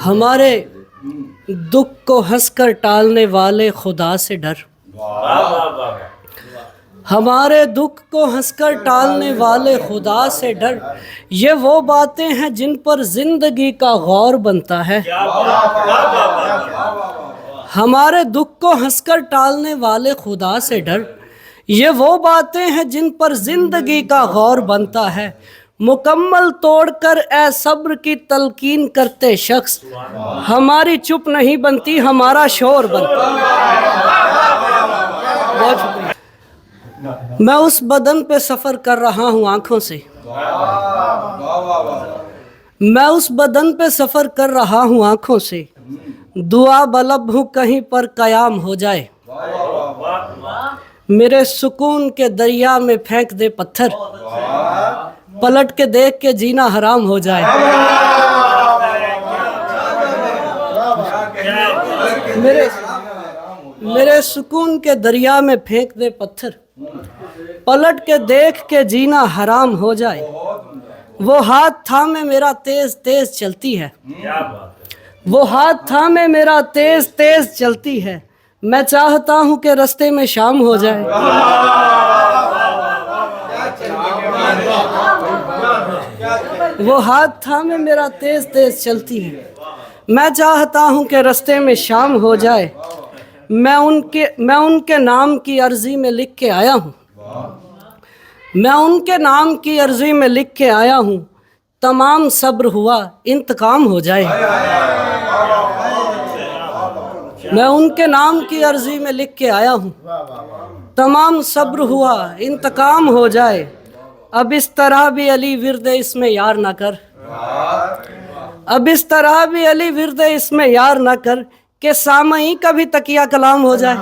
ہمارے دکھ کو ہنس کر ٹالنے والے خدا سے ڈر، ہمارے دکھ کو ہنس کر ٹالنے والے خدا سے ڈر، یہ وہ باتیں ہیں جن پر زندگی کا غور بنتا ہے۔ ہمارے دکھ کو ہنس کر ٹالنے والے خدا سے ڈر، یہ وہ باتیں ہیں جن پر زندگی کا غور بنتا ہے۔ مکمل توڑ کر اے صبر کی تلقین کرتے شخص، ہماری چپ نہیں بنتی ہمارا شور بنتا ہے۔ بہت شکریہ۔ میں اس بدن پہ سفر کر رہا ہوں آنکھوں سے، میں اس بدن پہ سفر کر رہا ہوں آنکھوں سے، دعا بلب ہوں کہیں پر قیام ہو جائے، میرے سکون کے دریا میں پھینک دے پتھر، پلٹ کے دیکھ کے جینا حرام ہو جائے۔ میرے سکون کے دریا میں پھینک دے پتھر، پلٹ کے دیکھ کے جینا حرام ہو جائے۔ وہ ہاتھ تھامے میرا تیز تیز چلتی ہے، وہ ہاتھ تھامے میرا تیز تیز چلتی ہے، میں چاہتا ہوں کہ رستے میں شام ہو جائے۔ وہ ہاتھ تھامے میرا تیز تیز چلتی ہے، میں چاہتا ہوں کہ رستے میں شام ہو جائے۔ میں ان کے نام کی عرضی میں لکھ کے آیا ہوں، میں ان کے نام کی عرضی میں لکھ کے آیا ہوں، تمام صبر ہوا انتقام ہو جائے۔ میں ان کے نام کی عرضی میں لکھ کے آیا ہوں، تمام صبر ہوا انتقام ہو جائے۔ اب اس طرح بھی علی ورد اس میں یار نہ کر، اب اس طرح بھی علی ورد اس میں یار نہ کر کہ سامعین کا بھی تکیہ کلام ہو جائے۔